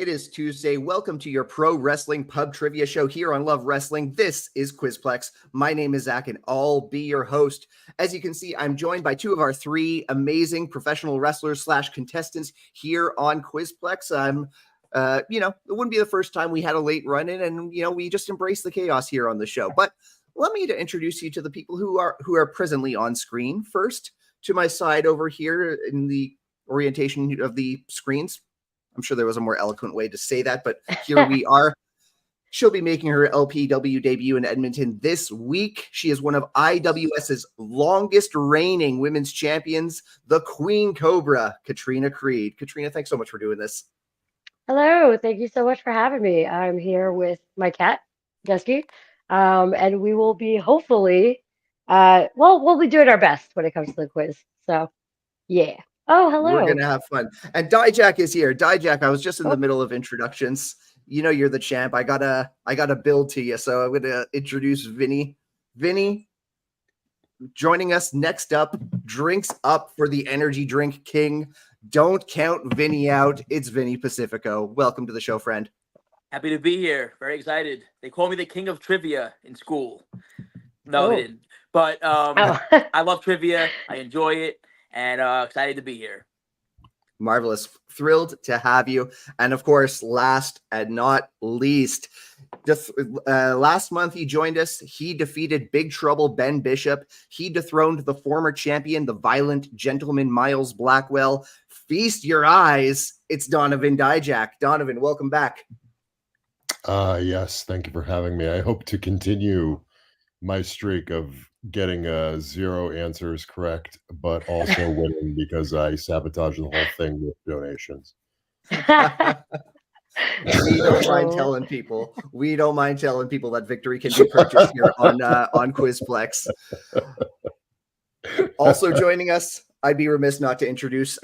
It is Tuesday. Welcome to your pro wrestling pub trivia show here on Love Wrestling. This is Quizplex. My name is Zach, and I'll be your host. As you can see, I'm joined by two of our three amazing professional wrestlers / contestants here on Quizplex. It wouldn't be the first time we had a late run in, and we just embrace the chaos here on the show. But let me introduce you to the people who are presently on screen. First, to my side over here in the orientation of the screens. I'm sure there was a more eloquent way to say that, but here we are. She'll be making her LPW debut in Edmonton this week. She is one of IWS's longest reigning women's champions, the Queen Cobra, Katrina Creed. Katrina, thanks so much for doing this. Hello, thank you so much for having me. I'm here with my cat, Dusky, and we will be hopefully, we'll be doing our best when it comes to the quiz. So, yeah. Oh, hello. We're going to have fun. And Dijak is here. Dijak, I was just in the Oh. middle of introductions. You know you're the champ. I gotta build to you, so I'm going to introduce Vinny. Vinny, joining us next up, drinks up for the energy drink king. Don't count Vinny out. It's Vinny Pacifico. Welcome to the show, friend. Happy to be here. Very excited. They call me the king of trivia in school. No, they didn't. But I love trivia. I enjoy it. And excited to be here. Marvelous. Thrilled to have you. And of course, last and not least, last month he joined us. He defeated Big Trouble Ben Bishop. He dethroned the former champion, the violent gentleman Miles Blackwell. Feast your eyes. It's Donovan Dijak. Donovan, welcome back. Yes, thank you for having me. I hope to continue my streak of getting 0 answers correct, but also winning because I sabotaged the whole thing with donations. We don't mind telling people. We don't mind telling people that victory can be purchased here on Quizplex. Also joining us, I'd be remiss not to introduce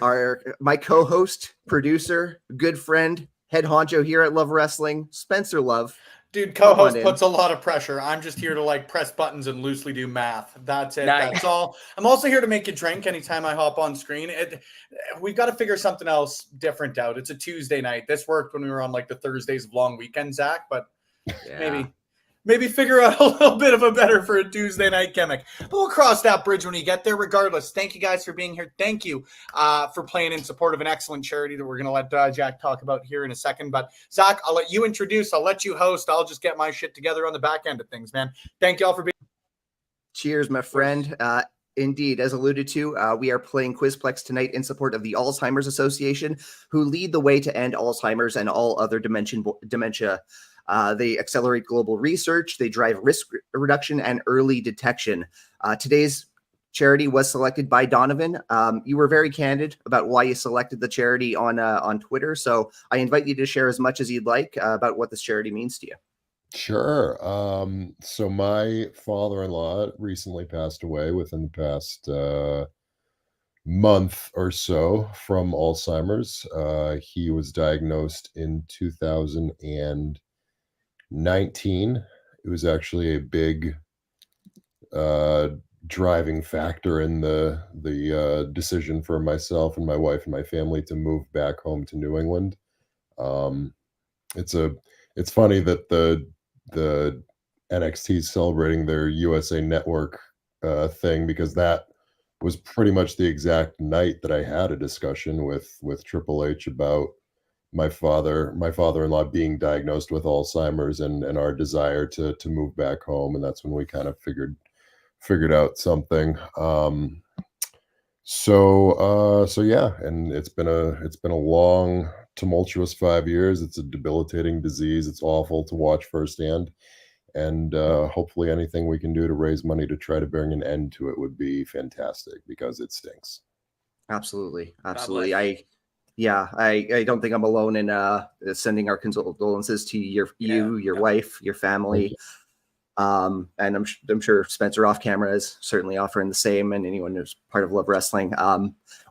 my co-host, producer, good friend, head honcho here at Love Wrestling, Spencer Love. Dude, co-host puts a lot of pressure. I'm just here to press buttons and loosely do math. That's it. Nice. That's all. I'm also here to make you drink anytime I hop on screen. We've got to figure something else different out. It's a Tuesday night. This worked when we were on the Thursdays of long weekend, Zach, but maybe figure out a little bit of a better for a Tuesday night gimmick. But we'll cross that bridge when you get there. Regardless, thank you guys for being here. Thank you for playing in support of an excellent charity that we're going to let Jack talk about here in a second. But Zach, I'll let you introduce. I'll let you host. I'll just get my shit together on the back end of things, man. Thank you all for being. Cheers, my friend. Indeed, as alluded to, we are playing Quizplex tonight in support of the Alzheimer's Association, who lead the way to end Alzheimer's and all other dementia. They accelerate global research, they drive risk reduction and early detection. Today's charity was selected by Donovan. You were very candid about why you selected the charity on Twitter, so I invite you to share as much as you'd like about what this charity means to you. Sure. So my father-in-law recently passed away within the past month or so from Alzheimer's. He was diagnosed in 2019. It was actually a big driving factor in the decision for myself and my wife and my family to move back home to New England. It's funny that the NXT is celebrating their USA Network thing, because that was pretty much the exact night that I had a discussion with Triple H about my father-in-law being diagnosed with Alzheimer's and our desire to move back home, and that's when we kind of figured out something. So yeah, and it's been a long, tumultuous 5 years. It's a debilitating disease. It's awful to watch firsthand, and hopefully anything we can do to raise money to try to bring an end to it would be fantastic, because it stinks. Absolutely. I don't think I'm alone in sending our condolences to your wife, your family. And I'm sure Spencer off camera is certainly offering the same, and anyone who's part of Love Wrestling.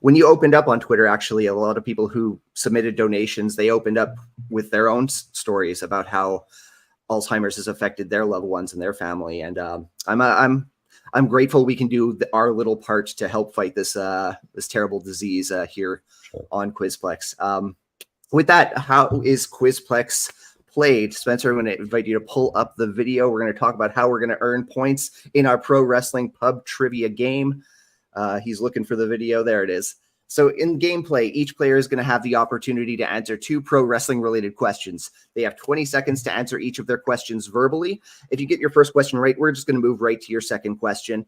When you opened up on Twitter, actually, a lot of people who submitted donations, they opened up with their own stories about how Alzheimer's has affected their loved ones and their family. And I'm grateful we can do our little part to help fight this terrible disease here on Quizplex. With that, how is Quizplex played? Spencer, I'm going to invite you to pull up the video. We're going to talk about how we're going to earn points in our pro wrestling pub trivia game. He's looking for the video. There it is. So in gameplay, each player is going to have the opportunity to answer 2 pro wrestling related questions. They have 20 seconds to answer each of their questions verbally. If you get your first question right, we're just going to move right to your second question.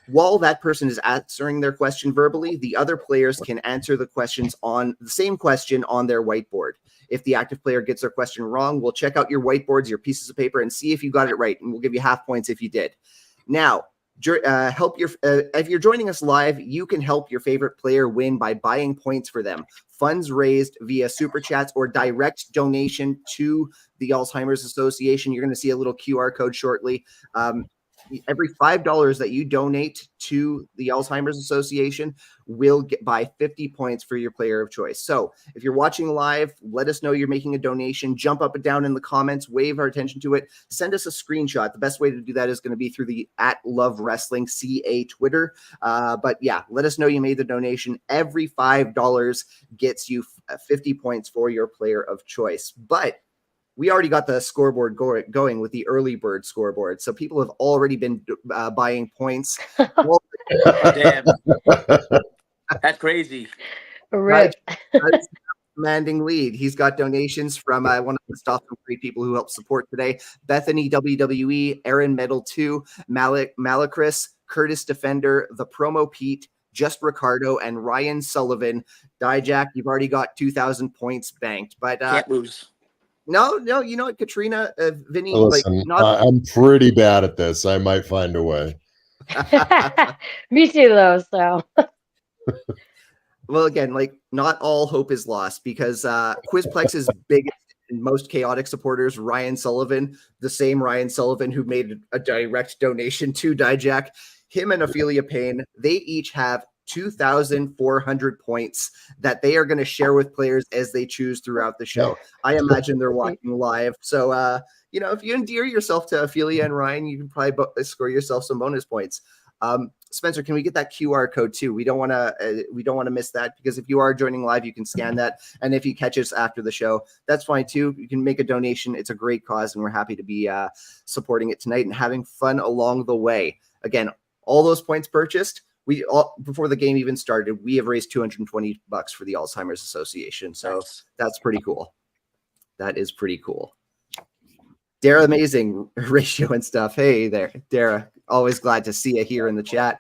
While that person is answering their question verbally, the other players can answer the questions on the same question on their whiteboard. If the active player gets their question wrong, we'll check out your whiteboards, your pieces of paper, and see if you got it right, and we'll give you half points if you did. Now, if you're joining us live, you can help your favorite player win by buying points for them. Funds raised via super chats or direct donation to the Alzheimer's Association. You're going to see a little QR code shortly. Every $5 that you donate to the Alzheimer's Association will buy 50 points for your player of choice. So if you're watching live, let us know you're making a donation. Jump up and down in the comments, wave our attention to it. Send us a screenshot. The best way to do that is going to be through the @LoveWrestlingCA Twitter. But yeah, let us know you made the donation. Every $5 gets you 50 points for your player of choice. But we already got the scoreboard going with the early bird scoreboard. So people have already been buying points. Oh, damn. That's crazy. Right. Commanding lead. He's got donations from one of the stuff from great people who helped support today. Bethany WWE, Aaron Metal 2, Malacris, Curtis Defender, The Promo Pete, Just Ricardo, and Ryan Sullivan. Dijak, you've already got 2,000 points banked. But can't lose. No, you know what, Katrina, Vinny, listen, I'm pretty bad at this. I might find a way. Me too, though. So, well, again, not all hope is lost because Quizplex's biggest and most chaotic supporters, Ryan Sullivan, the same Ryan Sullivan who made a direct donation to Dijak, him and Ophelia Payne, they each have 2,400 points that they are going to share with players as they choose throughout the show. I imagine they're watching live. So, if you endear yourself to Ophelia and Ryan, you can probably score yourself some bonus points. Spencer, can we get that QR code too? We don't want to miss that, because if you are joining live, you can scan that. And if you catch us after the show, that's fine too. You can make a donation. It's a great cause, and we're happy to be supporting it tonight and having fun along the way. Again, all those points purchased, before the game even started, we have raised $220 for the Alzheimer's Association. So that's pretty cool. That is pretty cool. Dara, amazing ratio and stuff. Hey there, Dara. Always glad to see you here in the chat.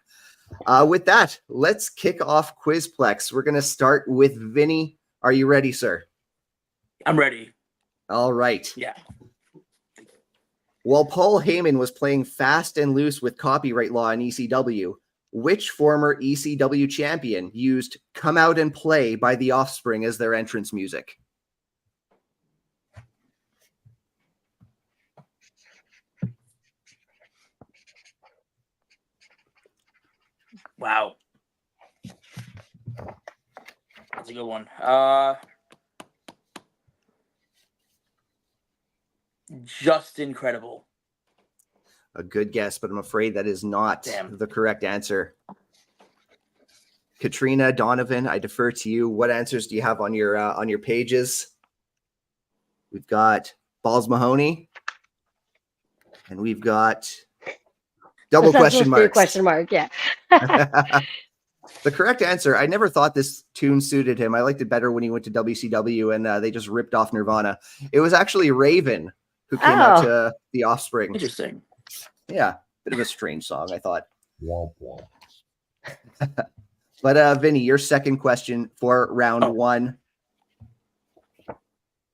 With that, let's kick off Quizplex. We're going to start with Vinny. Are you ready, sir? I'm ready. All right. Yeah. While Paul Heyman was playing fast and loose with copyright law in ECW, which former ECW champion used "Come Out and Play" by The Offspring as their entrance music? Wow. That's a good one. Just Incredible. A good guess, but I'm afraid that is not the correct answer. Katrina, Donovan, I defer to you. What answers do you have on your pages? We've got Balls Mahoney, and we've got double question marks. Question mark, yeah. The correct answer, I never thought this tune suited him. I liked it better when he went to WCW and they just ripped off Nirvana. It was actually Raven who came out to The Offspring. Interesting. Yeah, bit of a strange song, I thought. Womp womp. But Vinny, your second question for round one.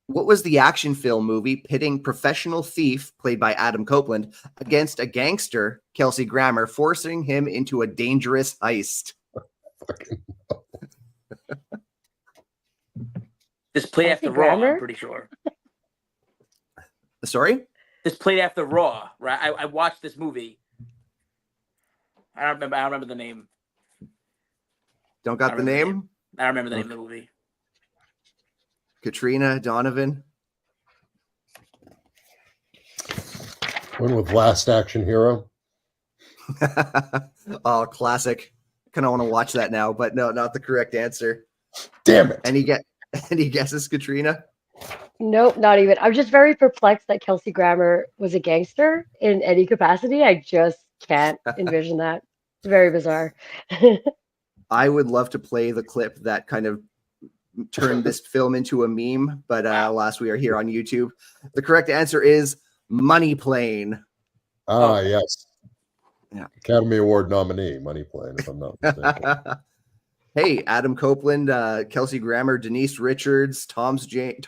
What was the action film movie pitting professional thief, played by Adam Copeland, against a gangster, Kelsey Grammer, forcing him into a dangerous heist? This played after Raw, I'm pretty sure. Sorry? This played after Raw, right? I watched this movie. I don't remember the name. Don't got the name? I don't remember the name of the movie. Katrina, Donovan? Went with Last Action Hero. Oh, classic. Kind of want to watch that now, but no, not the correct answer. Damn it. And Any guesses, Katrina? Nope, not even. I'm just very perplexed that Kelsey Grammer was a gangster in any capacity. I just can't envision that. It's very bizarre. I would love to play the clip that kind of turned this film into a meme, but alas, we are here on YouTube. The correct answer is Money Plane. Ah, yes. Yeah. Academy Award nominee, Money Plane, if I'm not mistaken. Hey, Adam Copeland, Kelsey Grammer, Denise Richards, Thomas Jane.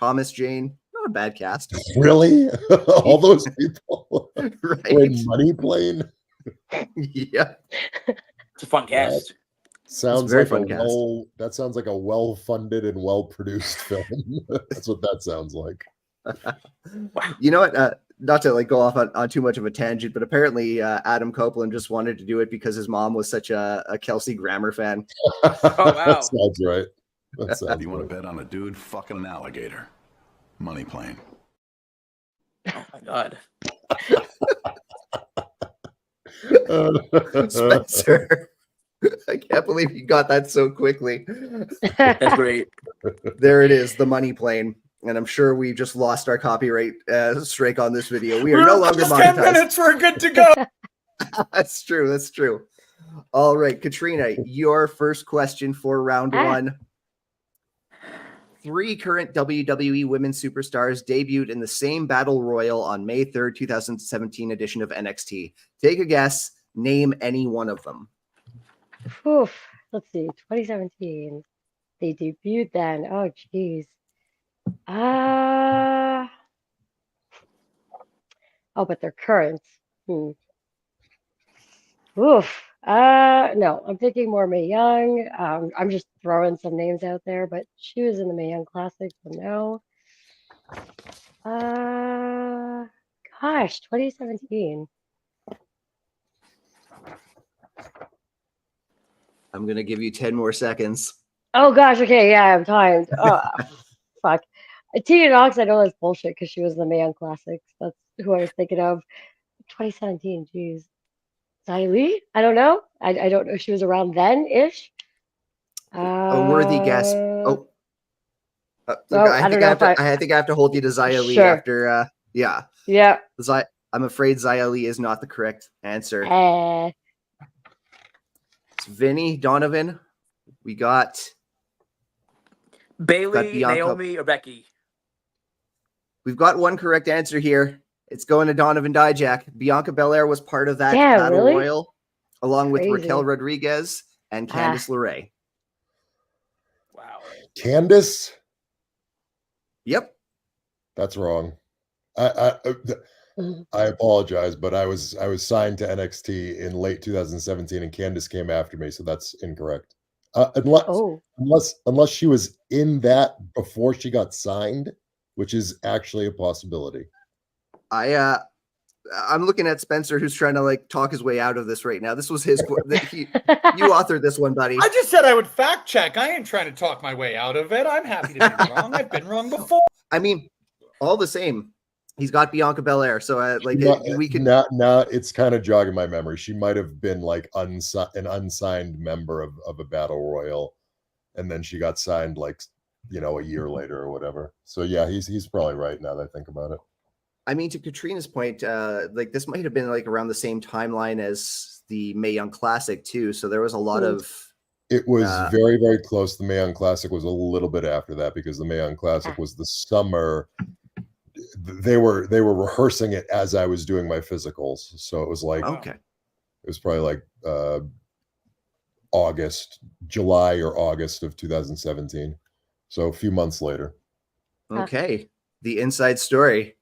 Not a bad cast. Really? All those people Right. in Money Plane? Yeah. It's a fun cast. Sounds very like fun cast. that sounds like a well-funded and well-produced film. That's what that sounds like. You know what? Not to like go off on too much of a tangent, but apparently Adam Copeland just wanted to do it because his mom was such a Kelsey Grammer fan. Oh, wow. That sounds right. That sounds You want right. to bet on a dude fucking an alligator? Money Plane. Oh my God. Spencer, I can't believe you got that so quickly. That's great. There it is, the Money Plane. And I'm sure we just lost our copyright strike on this video. We are no longer just monetized. 10 minutes. We're good to go. That's true. That's true. All right, Katrina, your first question for round one. 3 current WWE women's superstars debuted in the same battle royal on May 3rd, 2017 edition of NXT. Take a guess. Name any one of them. Oof. Let's see. 2017. They debuted then. Oh, geez. Oh, but they're current. Oof. No, I'm thinking more Mae Young. I'm just throwing some names out there, but she was in the Mae Young Classic, so no. Gosh, 2017. I'm going to give you 10 more seconds. Oh gosh, okay, yeah, I'm timed. Oh, fuck. Tia Knox, I know that's bullshit because she was in the Mae Young Classics. That's who I was thinking of. 2017, geez. Xia Li? I don't know. I don't know if she was around then-ish. A worthy guess. Well, I think I have to hold you to Xia Li Sure. after. Yeah. Yeah. I'm afraid Xia Li is not the correct answer. It's Vinny, Donovan. We got Bailey, Bianca. Naomi, or Becky. We've got one correct answer here. It's going to Donovan Dijak. Bianca Belair was part of that Yeah, battle really? royal, along with Crazy. Raquel Rodriguez and Candice LeRae. Wow. Candice? Yep. That's wrong. I apologize, but I was signed to NXT in late 2017, and Candice came after me, so that's incorrect. Unless she was in that before she got signed, which is actually a possibility. I'm looking at Spencer, who's trying to like talk his way out of this right now. This was his. You authored this one, buddy. I just said I would fact check. I ain't trying to talk my way out of it. I'm happy to be wrong. I've been wrong before. I mean, all the same, he's got Bianca Belair, so we can. Now it's kind of jogging my memory. She might have been like an unsigned member of a battle royal, and then she got signed like a year later or whatever. So yeah, he's probably right now that I think about it. I mean, to Katrina's point, like this might have been like around the same timeline as the Mae Young Classic too. So there was a lot of. It was very, very close. The Mae Young Classic was a little bit after that because the Mae Young Classic was the summer. They were rehearsing it as I was doing my physicals, so it was like It was probably like July or August of 2017. So a few months later. Okay, the inside story.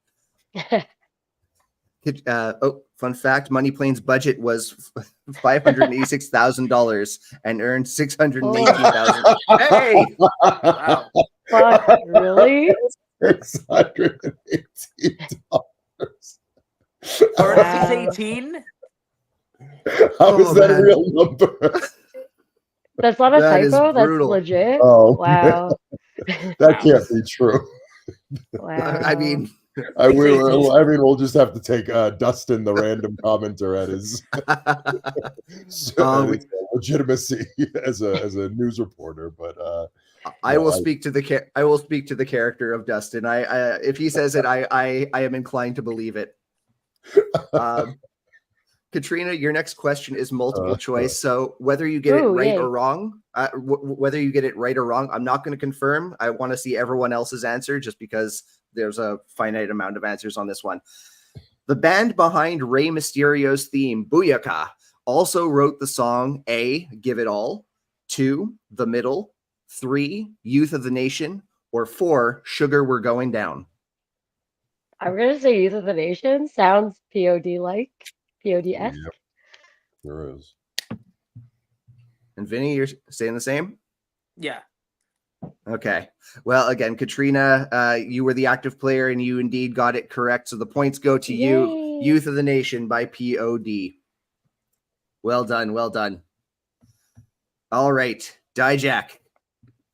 Fun fact: Money Plane's budget was $586,000 and earned $618,000. Hey, Wow. Fuck, really? $618. Or 618? How is that a real number? That's not a That is typo. That's brutal. legit. Oh, Wow. that can't be true. Wow. I mean, we'll just have to take Dustin, the random commenter, at his legitimacy as a news reporter. But I will speak to the character of Dustin. I if he says it, I am inclined to believe it. Katrina, your next question is multiple choice. So whether you get it right or wrong, whether you get it right or wrong, I'm not going to confirm. I want to see everyone else's answer just because there's a finite amount of answers on this one. The band behind Rey Mysterio's theme, Booyaka, also wrote the song A, Give It All, 2, The Middle, 3, Youth of the Nation, or 4, Sugar We're Going Down. I'm going to say Youth of the Nation. Sounds POD-like. POD-esque. Yep, there is. And Vinny, you're saying the same? Yeah. Okay. Well, again, Katrina, you were the active player and you indeed got it correct. So the points go to you, Youth of the Nation by POD. Well done. Well done. All right. Dijak,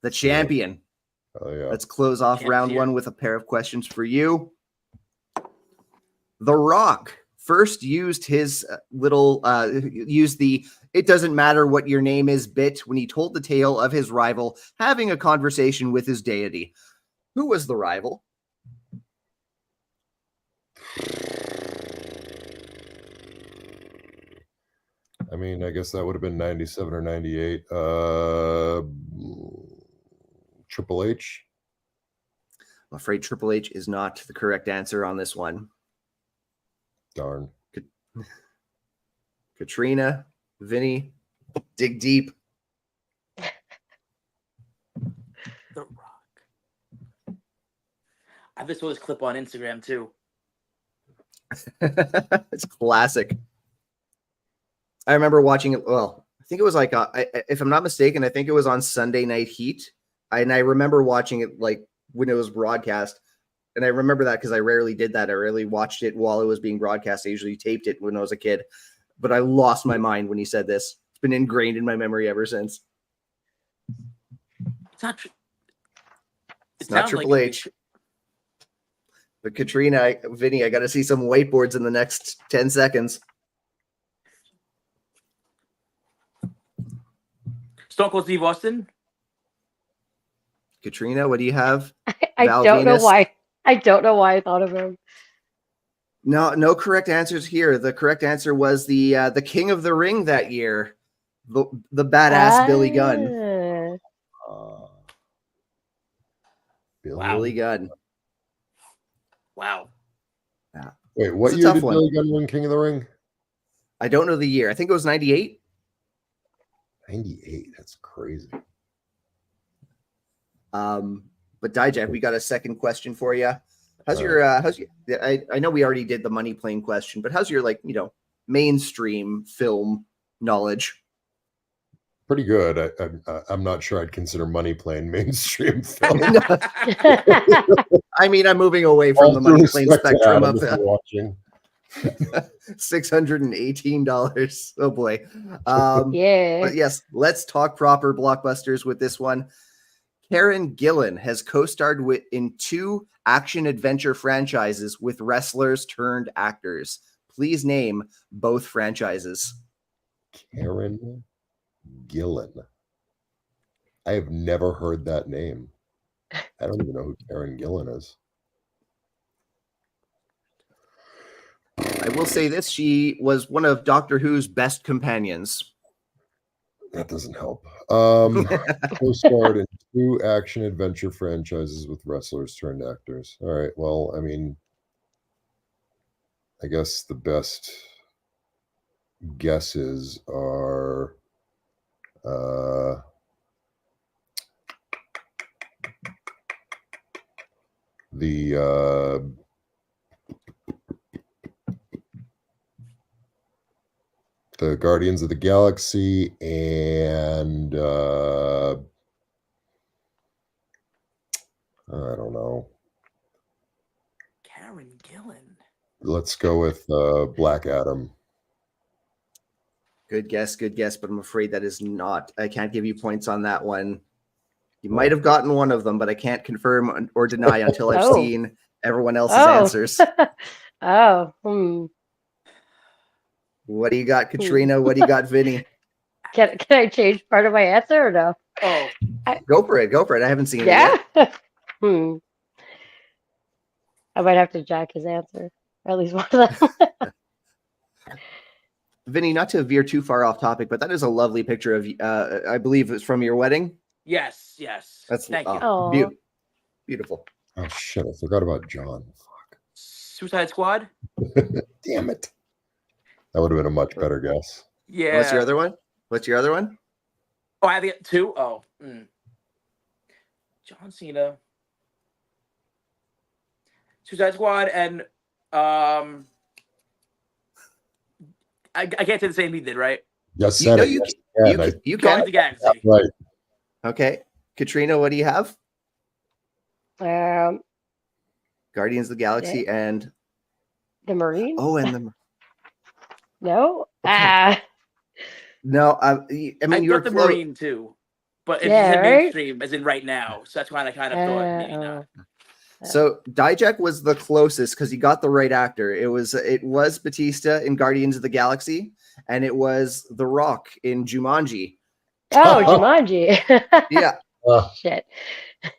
the champion. Oh, yeah. Let's close off round one with a pair of questions for you. The Rock first used his "it doesn't matter what your name is" bit when he told the tale of his rival having a conversation with his deity. Who was the rival? I mean, I guess that would have been 97 or 98. Triple H? I'm afraid Triple H is not the correct answer on this one. Darn. Katrina, Vinny, dig deep. The Rock. I just saw this clip on Instagram too. It's classic. I remember watching it. Well, I think it was like, if I'm not mistaken, I think it was on Sunday Night Heat. And I remember watching it like when it was broadcast. And I remember that because I rarely did that. I rarely watched it while it was being broadcast. I usually taped it when I was a kid. But I lost my mind when he said this. It's been ingrained in my memory ever since. It's not Triple H. But Katrina, Vinny, I got to see some whiteboards in the next 10 seconds. Stone Cold Steve Austin. Katrina, what do you have? I don't know why. I don't know why I thought of him. No correct answers here. The correct answer was the King of the Ring that year, the badass Billy Gunn. Billy Gunn. Wow. Yeah. Wait, what year did Billy Gunn win King of the Ring? I don't know the year. I think it was 98. 98. That's crazy. But Dijak, we got a second question for you. How's your I know we already did the money plane question, but how's your mainstream film knowledge? Pretty good. I'm not sure I'd consider Money Plane mainstream film. I mean, I'm moving away from the Money Plane spectrum of watching. $618. Oh boy. Yeah. But yes, let's talk proper blockbusters with this one. Karen Gillan has co-starred in 2 action-adventure franchises with wrestlers turned actors. Please name both franchises. Karen Gillan. I have never heard that name. I don't even know who Karen Gillan is. I will say this. She was one of Doctor Who's best companions. That doesn't help. Co-starred in 2 action-adventure franchises with wrestlers turned actors. All right. Well, I mean, I guess the best guesses are the Guardians of the Galaxy and I don't know. Karen Gillan. Let's go with Black Adam. Good guess, but I'm afraid that is not. I can't give you points on that one. You might have gotten one of them, but I can't confirm or deny until I've seen everyone else's answers. What do you got, Katrina? What do you got, Vinny? Can I change part of my answer or no? Oh, Go for it. Go for it. I haven't seen it Yeah. yet. I might have to jack his answer. Or at least one of them. Vinny, not to veer too far off topic, but that is a lovely picture of, I believe it's from your wedding. yes. Thank you. Oh, Beautiful. Oh shit! I forgot about John. Suicide Squad? Damn it! That would have been a much better guess. Yeah. What's your other one? Oh, I have to get two? Oh. John Cena. Suicide Squad and I can't say the same he did, right? Yes, You know you you Guardians can. of the Galaxy. right. Okay. Katrina, what do you have? um, Guardians of the Galaxy and the Marine? the No. Okay. No, I mean you were the close. Marine too, but if Yeah, you said right? mainstream, as in right now, so that's why I kind of thought maybe not. So Dijak was the closest because he got the right actor. It was Batista in Guardians of the Galaxy, and it was The Rock in Jumanji. Oh, Jumanji. Yeah. Shit.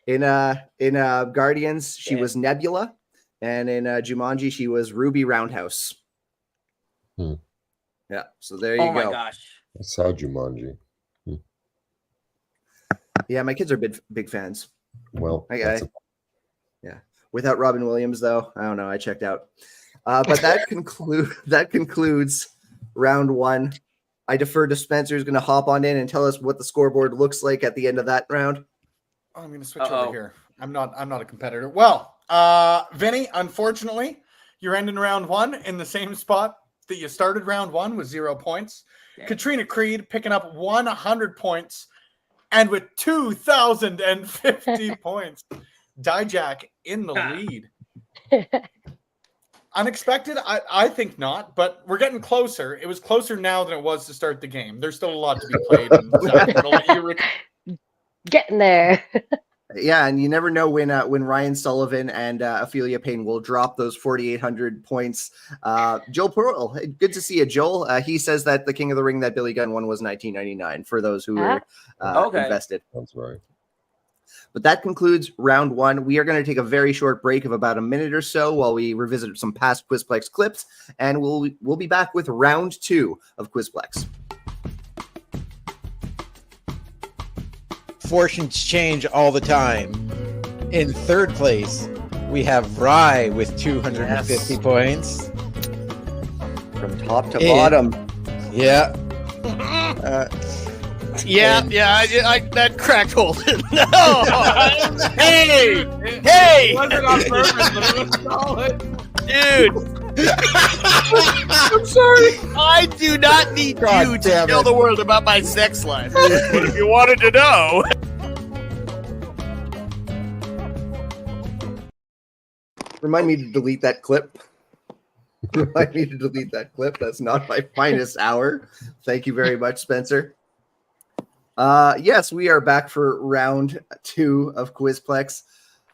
In Guardians, she was Nebula, and in Jumanji, she was Ruby Roundhouse. Yeah. So there you go. Oh my gosh. I saw Jumanji. Yeah, my kids are big fans. Well, yeah. Without Robin Williams, though, I don't know. I checked out. But that concludes round one. I defer to Spencer, who's going to hop on in and tell us what the scoreboard looks like at the end of that round. I'm going to switch over here. I'm not a competitor. Well, Vinny, unfortunately, you're ending round one in the same spot that you started round one with 0 points. Damn. Katrina Creed picking up 100 points and with 2,050 points. Dijak in the lead. Unexpected? I think not, but we're getting closer. It was closer now than it was to start the game. There's still a lot to be played. Getting there. Yeah, and you never know when Ryan Sullivan and Ophelia Payne will drop those 4,800 points. Joel Pearl, good to see you, Joel. He says that the King of the Ring that Billy Gunn won was 1999 for those who were invested. That's right. But that concludes round one. We are going to take a very short break of about a minute or so while we revisit some past Quizplex clips, and we'll be back with round two of Quizplex. Fortunes change all the time. In third place, we have Rye with 250 points. From top to bottom. Yeah. I that cracked hole. No. Hey. It wasn't on purpose, but it was solid. Dude. I'm sorry. I do not need you to tell the world about my sex life. But if you wanted to know. Remind me to delete that clip. That's not my finest hour. Thank you very much, Spencer. Yes, we are back for round two of Quizplex.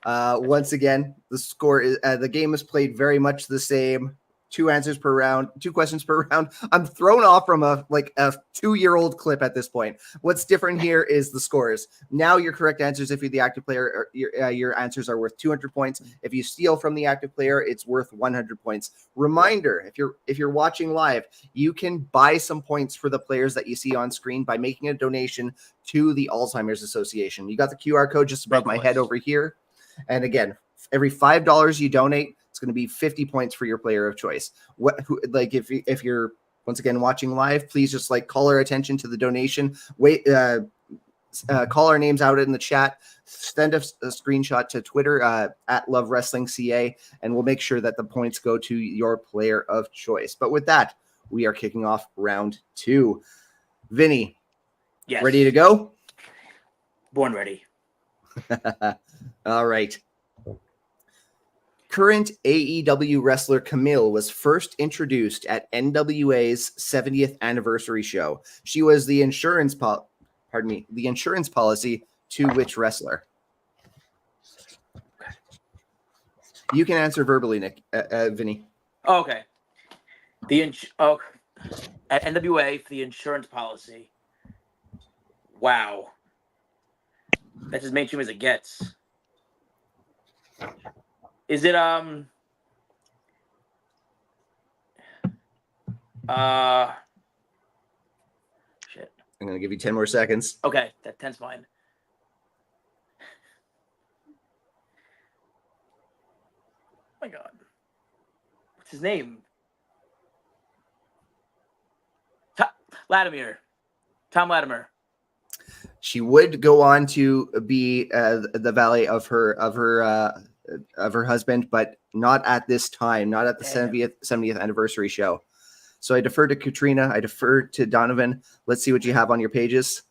Once again, the score is the game is played very much the same. 2 answers per round, 2 questions per round. I'm thrown off from a 2-year-old clip at this point. What's different here is the scores. Now your correct answers, if you're the active player, your answers are worth 200 points. If you steal from the active player, it's worth 100 points. Reminder, if you're watching live, you can buy some points for the players that you see on screen by making a donation to the Alzheimer's Association. You got the QR code just above my head over here. And again, every $5 you donate, it's going to be 50 points for your player of choice. If you're once again watching live, please just call our attention to the donation. Call our names out in the chat. Send us a screenshot to Twitter at Love Wrestling CA, and we'll make sure that the points go to your player of choice. But with that, we are kicking off round two. Vinny, Yes. Ready to go? Born ready. All right. Current AEW wrestler Camille was first introduced at NWA's 70th anniversary show. She was the insurance policy to which wrestler? You can answer verbally, Nick. Vinny. Oh, okay. At NWA for the insurance policy. Wow. That's as mainstream as it gets. Is it shit. I'm gonna give you 10 more seconds. Okay, that 10's fine. Oh my god. What's his name? Latimer. Tom Latimer. She would go on to be the valet of her husband, but not at this time, not at the 70th anniversary show. So I defer to Katrina. I defer to Donovan. Let's see what you have on your pages.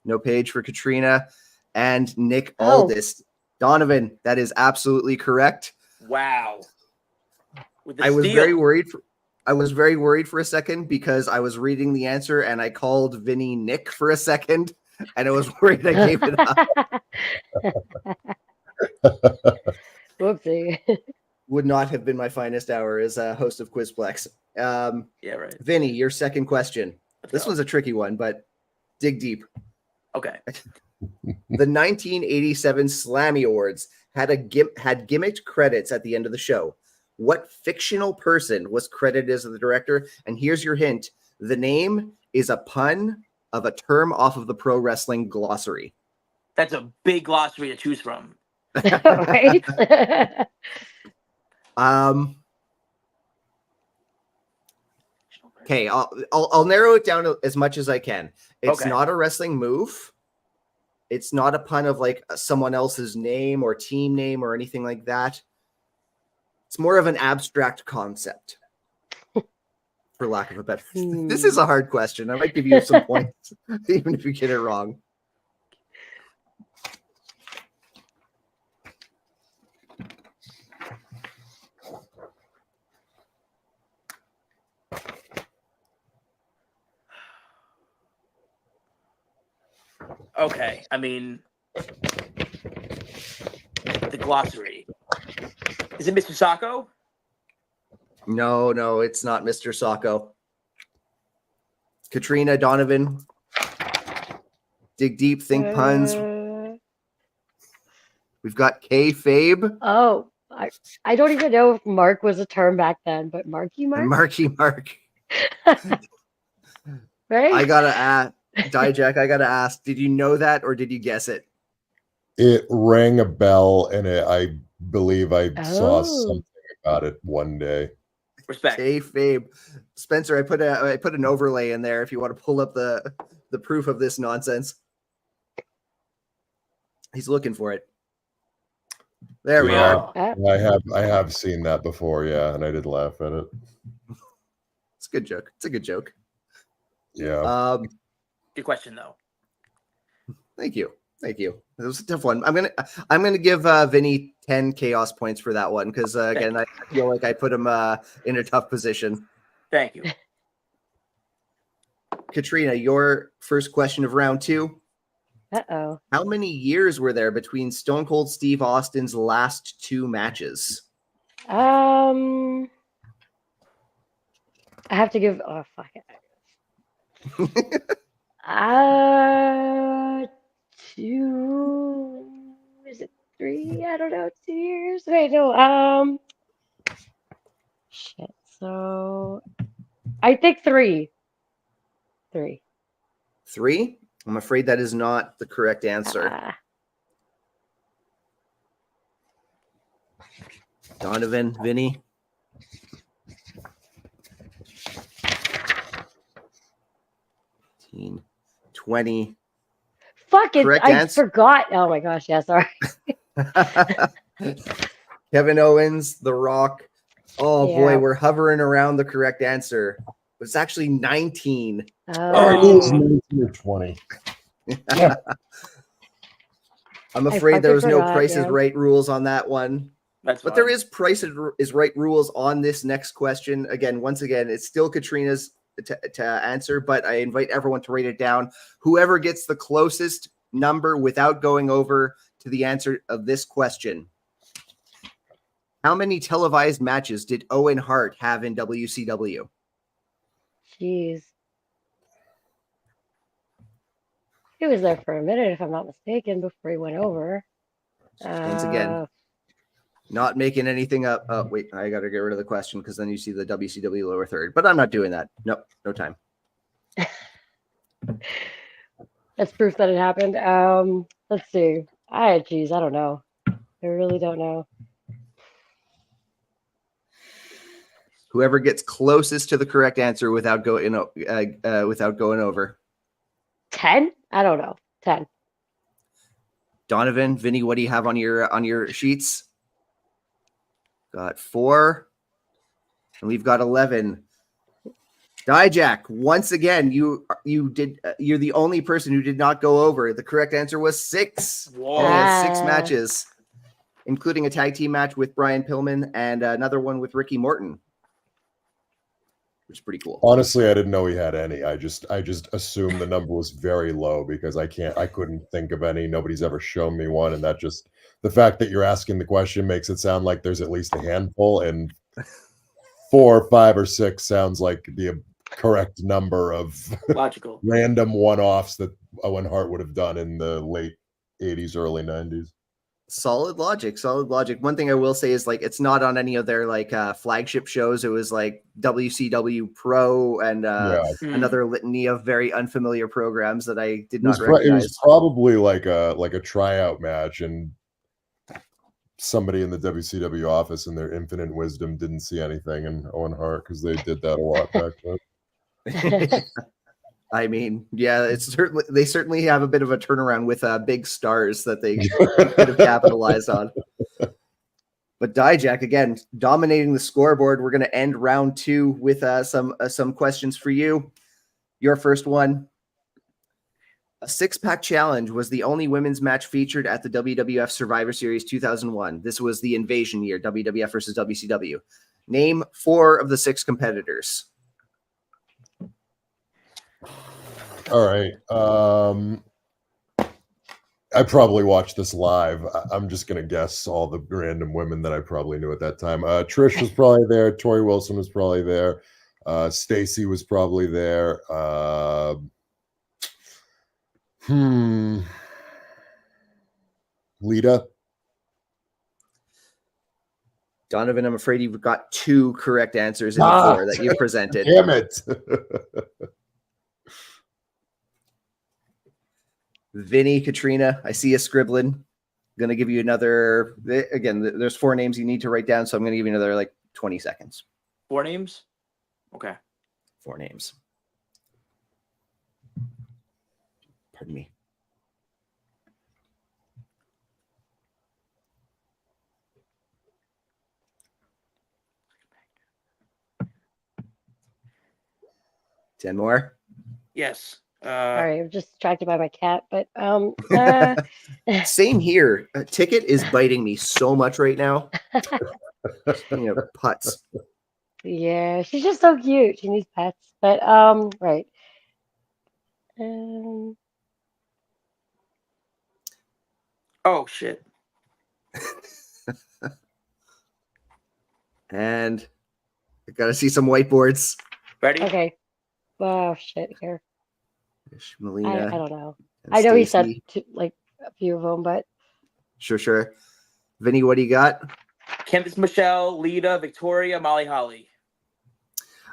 No page for Katrina and Nick Aldis. Donovan, that is absolutely correct. Wow. I was very worried. I was very worried for a second because I was reading the answer and I called Vinny Nick for a second, and I was worried I gave it up. Whoopsie. Would not have been my finest hour as a host of Quizplex. Yeah, right. Vinny, your second question. This one's a tricky one, but dig deep. Okay. The 1987 Slammy Awards had gimmicked credits at the end of the show. What fictional person was credited as the director? And here's your hint. The name is a pun of a term off of the pro wrestling glossary. That's a big glossary to choose from. Right? Okay, I'll narrow it down as much as I can. It's not a wrestling move. It's not a pun of like someone else's name or team name or anything like that. It's more of an abstract concept, for lack of a better. This is a hard question. I might give you some points, even if you get it wrong. Okay, I mean, the glossary. Is it Mr. Sacco? No, it's not Mr. Sacco. Katrina, Donovan, dig deep, think puns. We've got kayfabe. Oh, I don't even know if Mark was a term back then, but Marky Mark? Marky Mark. Right? I gotta ask, Dijak, I gotta ask, did you know that or did you guess it? It rang a bell, and I believe I saw something about it one day. Respect. Kayfabe. Spencer, I put an overlay in there if you want to pull up the proof of this nonsense. He's looking for it. There we are. I have seen that before, yeah, and I did laugh at it. It's a good joke. It's a good joke. Yeah. Good question, though. Thank you. It was a tough one. I'm gonna give Vinny 10 chaos points for that one because again, I feel like I put him in a tough position. Thank you. Katrina, your first question of round 2. Uh-oh. How many years were there between Stone Cold Steve Austin's last 2 matches? I have to give. Oh fuck it. 2. Is it 3? I don't know. 2 years. Wait, no. Shit. So, I think 3. 3. 3? I'm afraid that is not the correct answer. Donovan, Vinny. 20. Fuck it. Correct I answer. forgot. Oh my gosh. Yeah, sorry. Kevin Owens, The Rock. Oh boy, Yeah. we're hovering around the correct answer. It's actually 19. It's 19 or 20. I'm afraid there was no forgot, Price is yeah. Right rules on that one. That's But fine. there is Price is Right rules on this next question. Once again, it's still Katrina's to answer, but I invite everyone to write it down. Whoever gets the closest number without going over to the answer of this question. How many televised matches did Owen Hart have in WCW? Jeez. He was there for a minute, if I'm not mistaken, before he went over. Once again, not making anything up. Oh, wait, I got to get rid of the question because then you see the WCW lower third. But I'm not doing that. Nope, no time. That's proof that it happened. Let's see. Geez, I don't know. I really don't know. Whoever gets closest to the correct answer without going over. 10? I don't know. 10. Donovan, Vinny, what do you have on your sheets? Got 4. And we've got 11. Dijak, once again, you're the only person who did not go over. The correct answer was 6. Whoa. He has 6 matches, including a tag team match with Brian Pillman and another one with Ricky Morton, which is pretty cool. Honestly, I didn't know he had any. I just assumed the number was very low because I couldn't think of any. Nobody's ever shown me one, and that just the fact that you're asking the question makes it sound like there's at least a handful, and 4, 5, or 6 sounds like the correct number of logical random one-offs that Owen Hart would have done in the late 80s, early 90s. Solid logic. One thing I will say is like it's not on any of their like flagship shows. It was like WCW Pro and another litany of very unfamiliar programs that I did not recognize. It was probably like a tryout match, and somebody in the WCW office in their infinite wisdom didn't see anything in Owen Hart because they did that a lot back then. I mean, yeah, they certainly have a bit of a turnaround with big stars that they could have capitalized on. But Dijak, again, dominating the scoreboard. We're going to end round 2 with some questions for you. Your first one. A 6-pack challenge was the only women's match featured at the WWF Survivor Series 2001. This was the invasion year, WWF versus WCW. Name 4 of the 6 competitors. All right. I probably watched this live. I'm just going to guess all the random women that I probably knew at that time. Trish was probably there. Tori Wilson was probably there. Stacy was probably there. Lita. Donovan, I'm afraid you've got 2 correct answers in the 4 that you presented. Damn it. Vinny, Katrina, I see you scribbling. I'm going to give you another, again, there's 4 names you need to write down, so I'm going to give you another like 20 seconds. 4 names? Okay. 4 names. Pardon me. Ten more? Yes. Sorry, I'm just distracted by my cat, but same here. A Ticket is biting me so much right now. Putts. Yeah, she's just so cute. She needs pets. But right. Oh shit. And I gotta see some whiteboards. Ready? Okay. Oh shit! Here. Melina, I don't know. I know Stacey. He said like a few of them, but sure. Vinny, what do you got? Candice Michelle, Lita, Victoria, Molly Holly.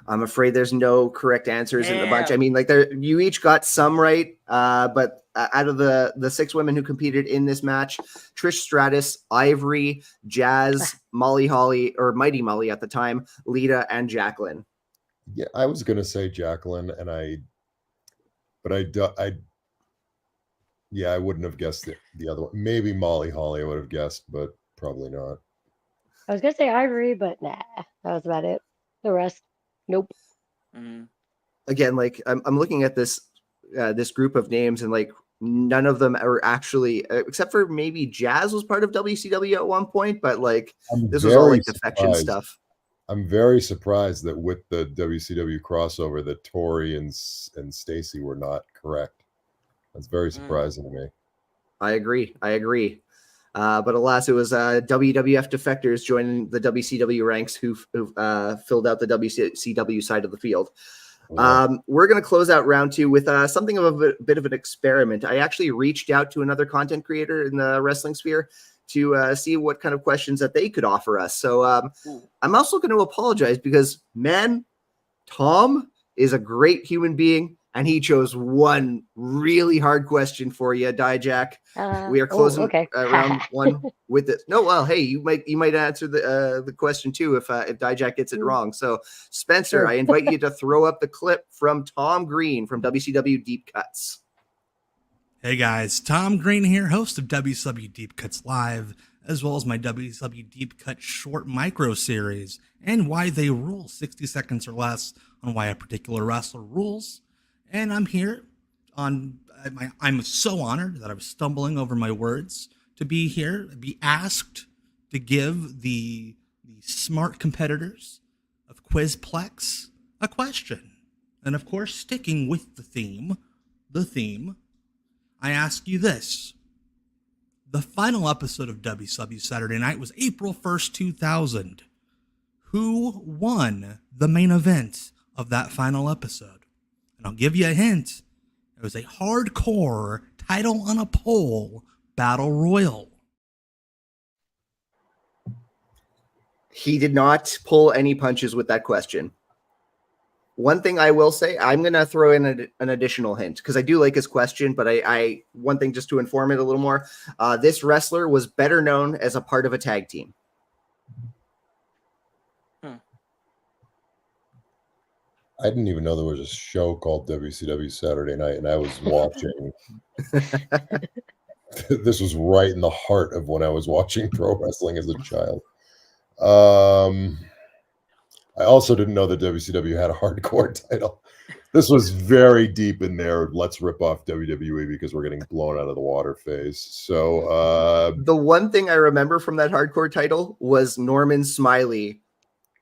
I'm afraid there's no correct answers in the bunch. I mean, like you each got some right, but out of the 6 women who competed in this match, Trish Stratus, Ivory, Jazz, Molly Holly, or Mighty Molly at the time, Lita, and Jacqueline. Yeah, I was gonna say Jacqueline, and I wouldn't have guessed the other one. Maybe Molly Holly I would have guessed, but probably not. I was gonna say Ivory, but nah, that was about it. The rest, nope. Again, like I'm looking at this group of names, and like none of them are actually, except for maybe Jazz was part of WCW at one point, but like this was all like defection stuff. I'm very surprised that with the WCW crossover that Tori and Stacy were not correct. That's very surprising to me. I agree. But alas, it was WWF defectors joining the WCW ranks who filled out the WCW side of the field. We're going to close out round 2 with something of a bit of an experiment. I actually reached out to another content creator in the wrestling sphere to see what kind of questions that they could offer us. So I'm also going to apologize because, man, Tom is a great human being, and he chose one really hard question for you, Dijak. We are closing round 1 with this. No, well, hey, you might answer the question too if Dijak gets it wrong. So, Spencer, Sure. I invite you to throw up the clip from Tom Green from WCW Deep Cuts. Hey guys, Tom Green here, host of WCW Deep Cuts Live, as well as my WCW Deep Cut short micro series, and why they rule 60 seconds or less on why a particular wrestler rules. And I'm here on, I'm so honored that I was stumbling over my words to be here, be asked to give the smart competitors of Quizplex a question. And of course, sticking with the theme, I ask you this. The final episode of WCW Saturday Night was April 1st, 2000. Who won the main event of that final episode? And I'll give you a hint. It was a hardcore title on a pole battle royal. He did not pull any punches with that question. One thing I will say, I'm going to throw in an additional hint because I do like his question, but I one thing just to inform it a little more. This wrestler was better known as a part of a tag team. I didn't even know there was a show called WCW Saturday Night, and I was watching. This was right in the heart of when I was watching pro wrestling as a child. I also didn't know that WCW had a hardcore title. This was very deep in there. Let's rip off WWE because we're getting blown out of the water phase. So the one thing I remember from that hardcore title was Norman Smiley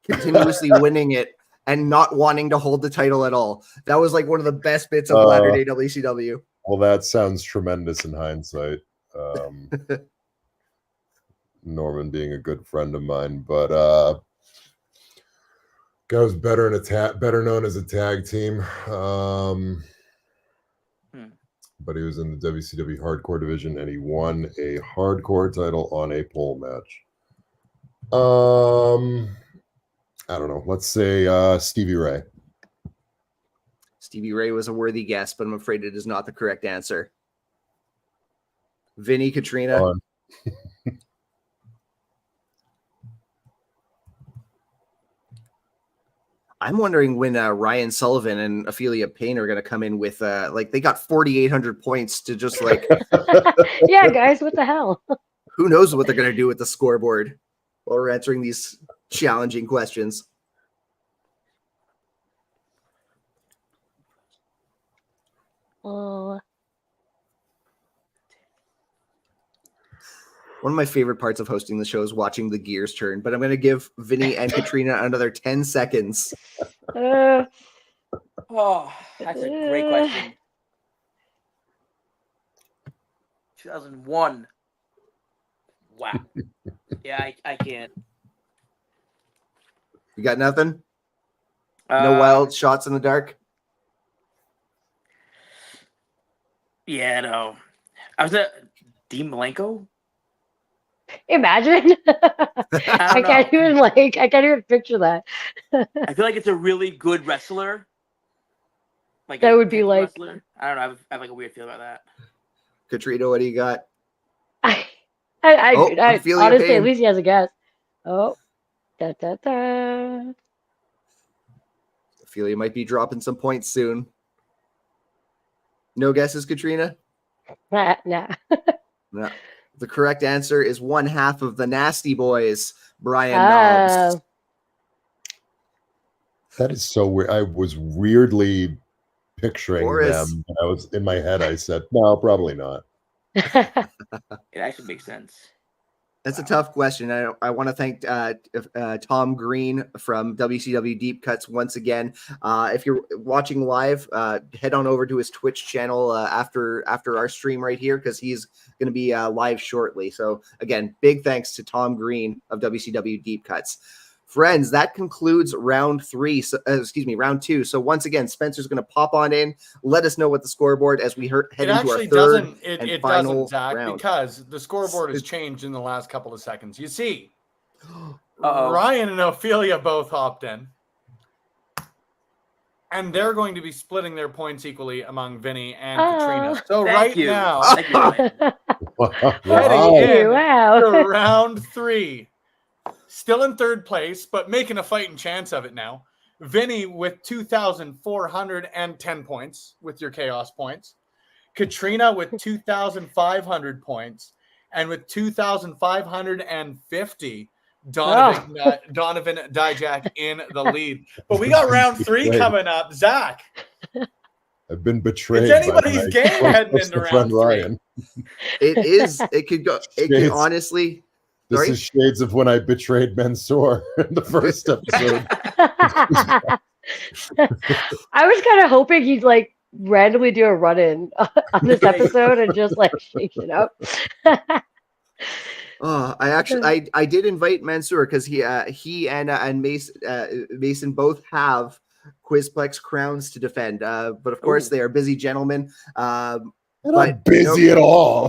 continuously winning it and not wanting to hold the title at all. That was like one of the best bits of latter day WCW. Well, that sounds tremendous in hindsight. Norman being a good friend of mine, but guy was better known as a tag team. But he was in the WCW hardcore division and he won a hardcore title on a pole match. I don't know. Let's say Stevie Ray. Stevie Ray was a worthy guess, but I'm afraid it is not the correct answer. Vinny, Katrina. I'm wondering when Ryan Sullivan and Ophelia Payne are going to come in with like they got 4,800 points to just like yeah, guys, what the hell? Who knows what they're going to do with the scoreboard while we're answering these challenging questions. Oh. One of my favorite parts of hosting the show is watching the gears turn, but I'm going to give Vinny and Katrina another 10 seconds. Oh, that's a great question. 2001. Wow. Yeah, I can't. You got nothing? No wild shots in the dark? Yeah, no. I was at Dean Malenko. Imagine. I can't even picture that. I feel like it's a really good wrestler. Like that would be like wrestler. I don't know. I have like a weird feel about that. Katrina, what do you got? I honestly, at least he has a guess. Oh, da. Ophelia might be dropping some points soon. No guesses, Katrina? Nah. No. The correct answer is one half of the Nasty Boys, Brian Knobs. That is so weird. I was weirdly picturing Boris. them. I was in my head. I said, no, probably not. It actually makes sense. That's a tough question. I want to thank Tom Green from WCW Deep Cuts once again. If you're watching live, head on over to his Twitch channel after our stream right here because he's going to be live shortly. So again, big thanks to Tom Green of WCW Deep Cuts. Friends, that concludes round 2. So once again, Spencer's going to pop on in. Let us know what the scoreboard as we head into our third and final Zach, round. Because the scoreboard has changed in the last couple of seconds. You see, Ryan and Ophelia both hopped in. And they're going to be splitting their points equally among Vinny and Katrina. So now, heading in to round 3. Still in third place, but making a fighting chance of it now. Vinny with 2,410 points with your chaos points. Katrina with 2,500 points. And with 2,550, Donovan Dijak in the lead. But we got round 3 coming up. Zach. I've been betrayed. It's anybody's game heading into round 3. It is. It could go. It could honestly. This is shades of when I betrayed Mansoor in the first episode. I was kind of hoping he'd like randomly do a run-in on this episode and just like shake it up. I did invite Mansoor because he and Mason both have Quizplex crowns to defend. But of course, they are busy gentlemen. Not busy at all.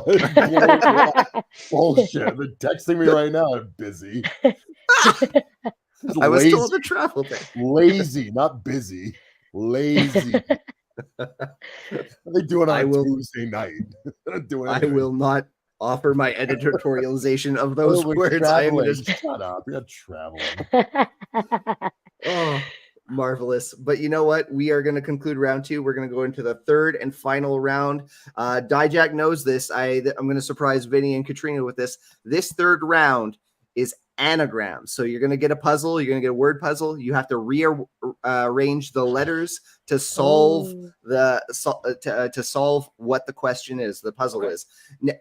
Bullshit. They're texting me right now. I'm busy. I was told to travel day. Lazy, not busy. Lazy. What are they doing on Tuesday night? I will not offer my editorialization of those words. Shut up. You're not traveling. Oh, marvelous. But you know what? We are going to conclude round 2. We're going to go into the third and final round. Dijak knows this. I'm going to surprise Vinny and Katrina with this. This third round is anagrams. So you're going to get a puzzle. You're going to get a word puzzle. You have to rearrange the letters to solve to solve what the question is, the puzzle is.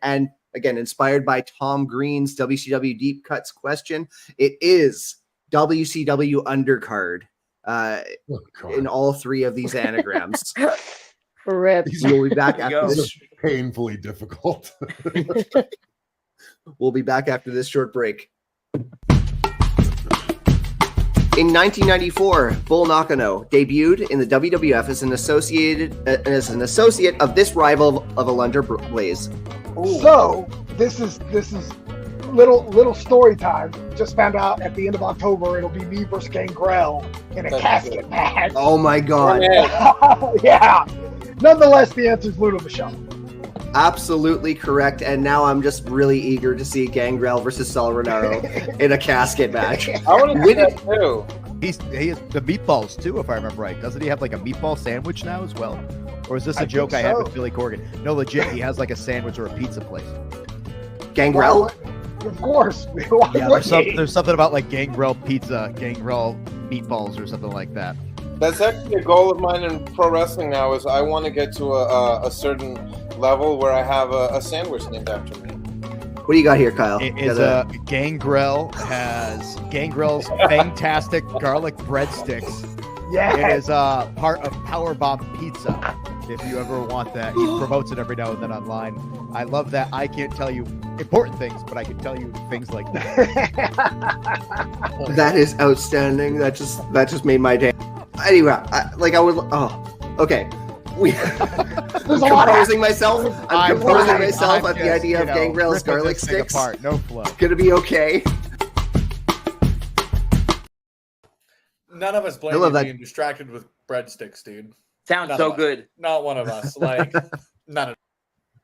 And again, inspired by Tom Green's WCW Deep Cuts question, it is WCW undercard in all 3 of these anagrams. Rip. We'll be back after this. Painfully difficult. We'll be back after this short break. In 1994, Bull Nakano debuted in the WWF as an associate of this rival of Alundra Blaze. Ooh. So this is little story time. Just found out at the end of October it'll be me versus Gangrel in a casket match. Oh my god! Yeah. Nonetheless, the answer is Ludo Michelle. Absolutely correct. And now I'm just really eager to see Gangrel versus Sal Renaro in a casket match. I want to do that too. He has the meatballs too, if I remember right. Doesn't he have like a meatball sandwich now as well? Or is this a joke I have with Billy Corgan? No, legit, he has like a sandwich or a pizza place. Gangrel? Of course. Yeah, there's something about like Gangrel pizza, Gangrel meatballs or something like that. That's actually a goal of mine in pro wrestling now. Is I want to get to a certain level where I have a sandwich named after me. What do you got here, Kyle? Gangrel has Gangrel's fantastic garlic breadsticks. Yeah, it is part of Powerbomb Pizza. If you ever want that, he promotes it every now and then online. I love that. I can't tell you important things, but I can tell you things like that. That is outstanding. That just made my day. Anyway, okay. Composing myself. I'm composing myself at the idea of Gangrel's garlic sticks. No flow. It's gonna be okay. None of us blame you being distracted with breadsticks, dude. Sounds so good. Not one of us. Like none of.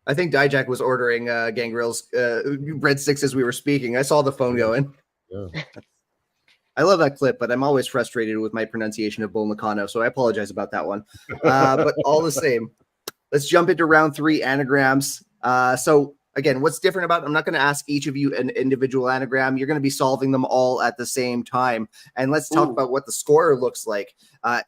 I think Dijak was ordering Gangrel's breadsticks as we were speaking. I saw the phone going. Yeah. I love that clip, but I'm always frustrated with my pronunciation of Bull Nakano, so I apologize about that one. But all the same, let's jump into round 3 anagrams. So again, what's different about it? I'm not going to ask each of you an individual anagram. You're going to be solving them all at the same time. And let's talk about what the score looks like.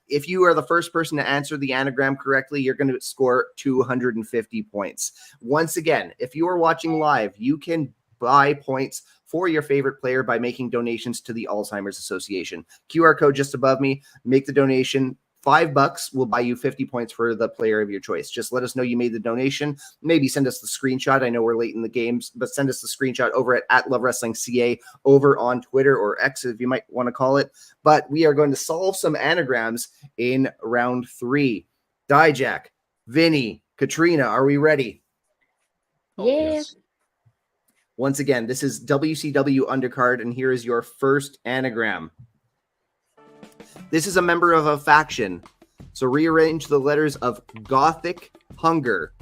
If you are the first person to answer the anagram correctly, you're going to score 250 points. Once again, if you are watching live, you can buy points for your favorite player by making donations to the Alzheimer's Association. QR code just above me. Make the donation. $5 will buy you 50 points for the player of your choice. Just let us know you made the donation. Maybe send us the screenshot. I know we're late in the games, but send us the screenshot over at Love Wrestling CA over on Twitter, or X, if you might want to call it. But we are going to solve some anagrams in round 3. Dijak, Vinny, Katrina, are we ready? Yeah. Yes. Once again, this is WCW Undercard, and here is your first anagram. This is a member of a faction, so rearrange the letters of Gothic Hunger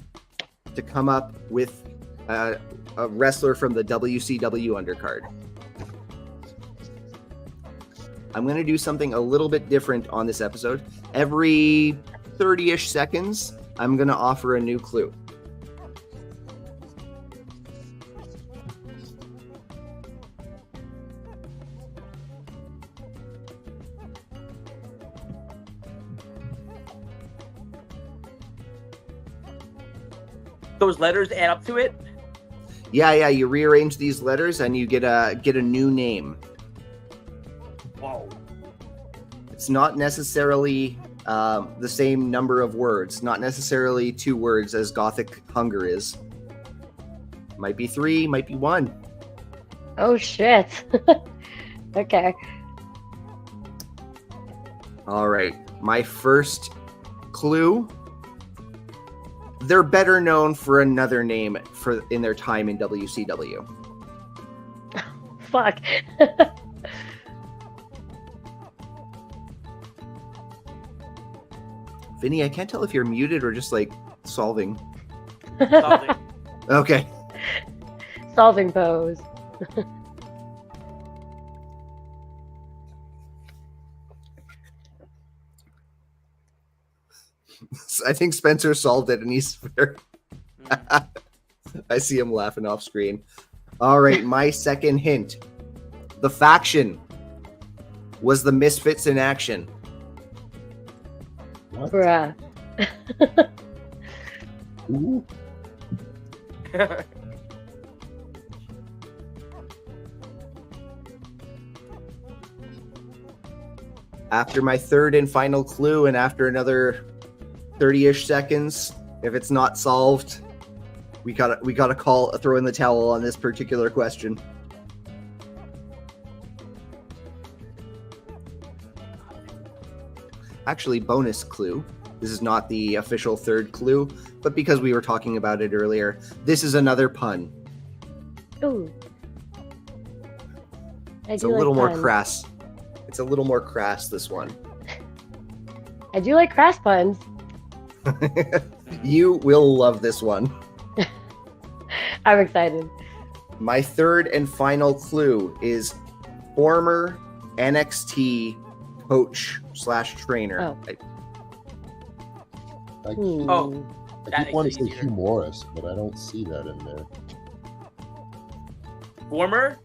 to come up with a wrestler from the WCW Undercard. I'm going to do something a little bit different on this episode. Every 30-ish seconds, I'm going to offer a new clue. Those letters add up to it? Yeah, you rearrange these letters and you get a new name. Whoa. It's not necessarily the same number of words, not necessarily 2 words as Gothic Hunger is. Might be 3, might be 1. Oh, shit. Okay. All right. My first clue. They're better known for another name in their time in WCW. Fuck. Vinny, I can't tell if you're muted or just like solving. Solving. Okay. Solving pose. I think Spencer solved it and he's fair. I see him laughing off screen. All right, my second hint. The faction was the Misfits in Action. What? Bruh. Ooh. After my third and final clue, and after another 30-ish seconds, if it's not solved, we gotta throw in the towel on this particular question. Actually, bonus clue. This is not the official third clue, but because we were talking about it earlier, this is another pun. Ooh. It's a little more crass. It's a little more crass, this one. I do like crass puns. You will love this one. I'm excited. My third and final clue is former NXT coach/trainer. Oh. I That keep wanting makes to it say easier. humorous, but I don't see that in there. Former?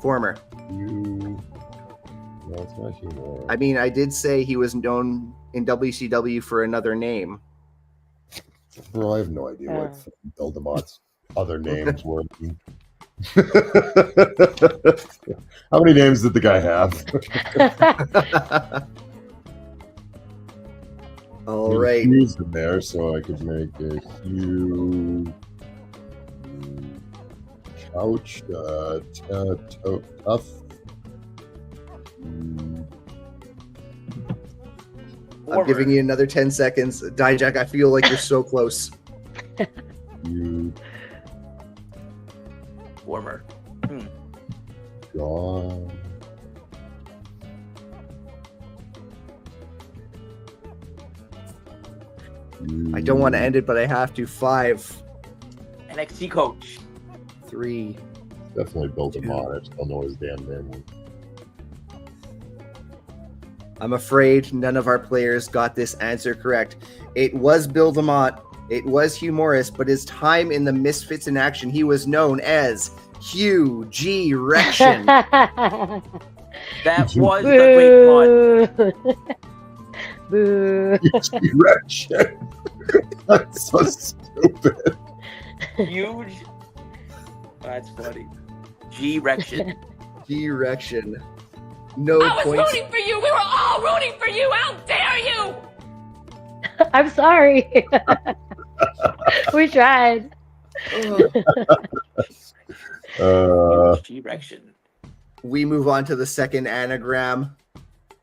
Former. No, it's not humorous. I mean, I did say he was known in WCW for another name. Bro, I have no idea what Ildamot's other names were. How many names did the guy have? All right. Hugh's in there, so I could make a Hugh couch tough. I'm giving you another 10 seconds. Dijak, I feel like you're so close. You Former. gone. I don't want to end it, but I have to. 5, NXT coach. 3. Definitely built him on. I just don't know his damn name. I'm afraid none of our players got this answer correct. It was Bill DeMott. It was Hugh Morris, but his time in the Misfits in Action, he was known as Hugh G. Rection. That was a great pun. Boo. Rection. That's so stupid. Huge. That's funny. G-Rection. G. Rection. No I was points. rooting for you. We were all rooting for you. How dare you? I'm sorry. We tried. Direction. We move on to the second anagram.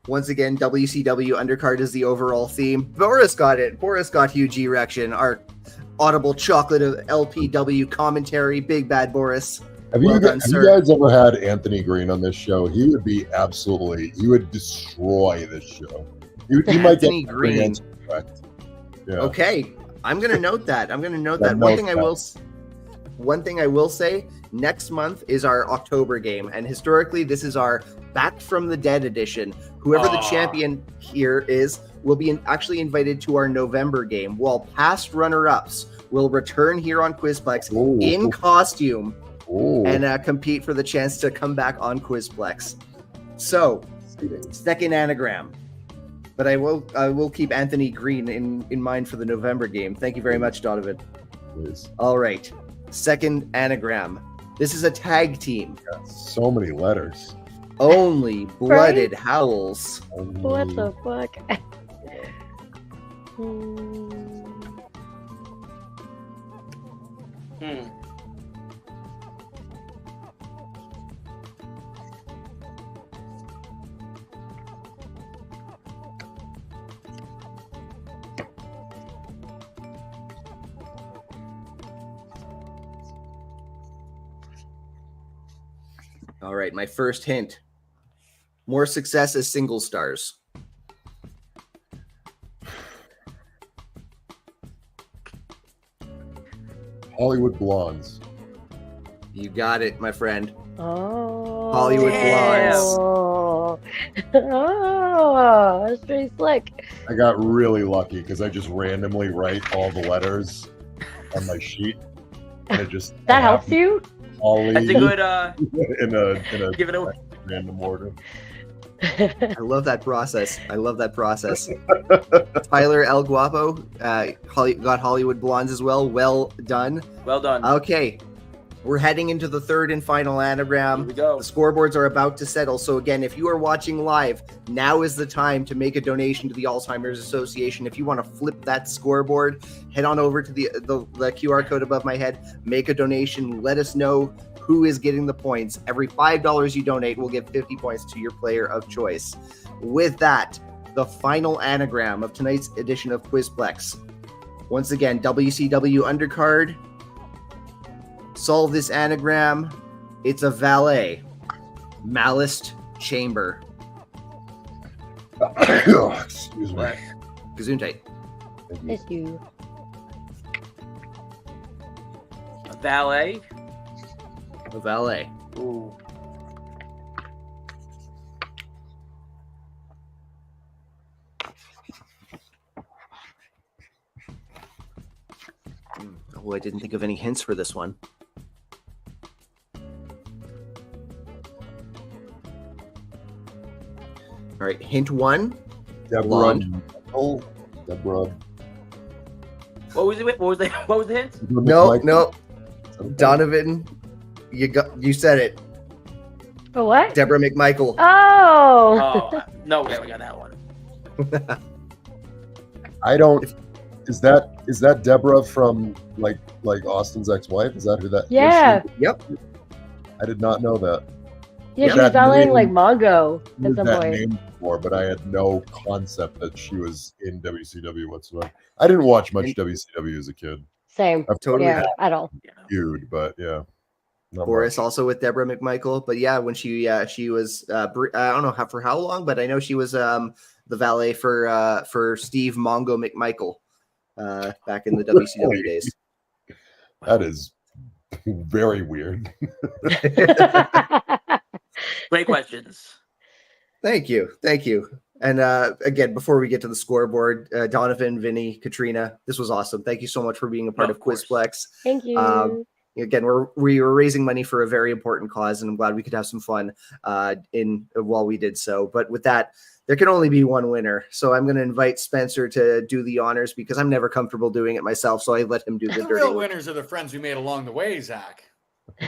Once again, WCW undercard is the overall theme. Boris got it. Boris got huge erection. Our audible chocolate of LPW commentary. Big bad Boris. Have you guys ever had Anthony Green on this show? He would be he would destroy this show. He might get Green. Correct. Yeah. Okay, I'm gonna note that. One thing I will say, next month is our October game, and historically, this is our Back from the Dead edition. Whoever the champion here is will be actually invited to our November game, while past runner-ups will return here on Quizplex in costume and compete for the chance to come back on Quizplex. So, second anagram. But I will keep Anthony Green in mind for the November game. Thank you very much, Donovan. Please. All right. Second anagram. This is a tag team. So many letters. Only blooded howls. What the fuck? All right, my first hint. More success as single stars. Hollywood Blondes. You got it, my friend. Oh. Hollywood Blondes. Oh, that's pretty slick. I got really lucky because I just randomly write all the letters on my sheet. And it just that helps you? Ollie That's a good in a give it away. random order. I love that process. Tyler El Guapo got Hollywood Blondes as well. Well done. Well done. Okay. We're heading into the third and final anagram. Here we go. The scoreboards are about to settle. So again, if you are watching live, now is the time to make a donation to the Alzheimer's Association. If you want to flip that scoreboard, head on over to the QR code above my head, make a donation. Let us know who is getting the points. Every $5 you donate will give 50 points to your player of choice. With that, the final anagram of tonight's edition of Quizplex. Once again, WCW undercard. Solve this anagram. It's a valet. Malist chamber. Excuse me. Gesundheit. It's you. A valet. A valet. Ooh. Oh, I didn't think of any hints for this one. All right, hint one. Blonde. Deborah. What was it? What was the hint? No. Donovan, you said it. Oh, what? Deborah McMichael. Oh. Oh no, we got that one. I don't. Is that Deborah from like Austin's ex-wife? Is that who that? Yeah. Yep. I did not know that. Yeah, she was valeting like Mongo at some that point. name before, but I had no concept that she was in WCW whatsoever. I didn't watch much WCW as a kid. Same. Totally. Yeah, at all. Feud, but yeah. Boris also with Deborah McMichael, but yeah, when she was I don't know for how long, but I know she was the valet for Steve Mongo McMichael back in the WCW days. That is very weird. Great questions. Thank you. And again, before we get to the scoreboard, Donovan, Vinny, Katrina, this was awesome. Thank you so much for being a part of Quizplex. Thank you. Again, we were raising money for a very important cause, and I'm glad we could have some fun while we did so. But with that, there can only be one winner. So I'm going to invite Spencer to do the honors because I'm never comfortable doing it myself. So I let him do the dirty real work. winners are the friends we made along the way, Zach.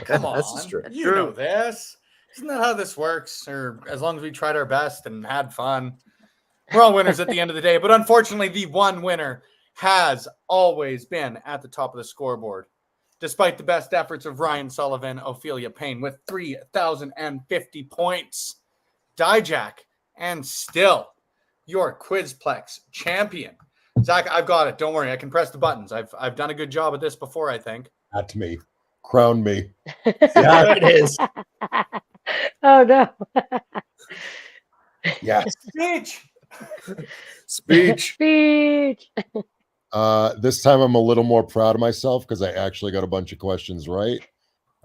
Come on. That's true. You know this. Isn't that how this works? Or as long as we tried our best and had fun, we're all winners at the end of the day. But unfortunately, the one winner has always been at the top of the scoreboard. Despite the best efforts of Ryan Sullivan, Ophelia Payne with 3,050 points. Dijak, and still your Quizplex champion. Zach, I've got it. Don't worry. I can press the buttons. I've done a good job at this before, I think. At me. Crown me. Yeah, it is. Oh, no. Yes. Speech. Speech. This time I'm a little more proud of myself because I actually got a bunch of questions right.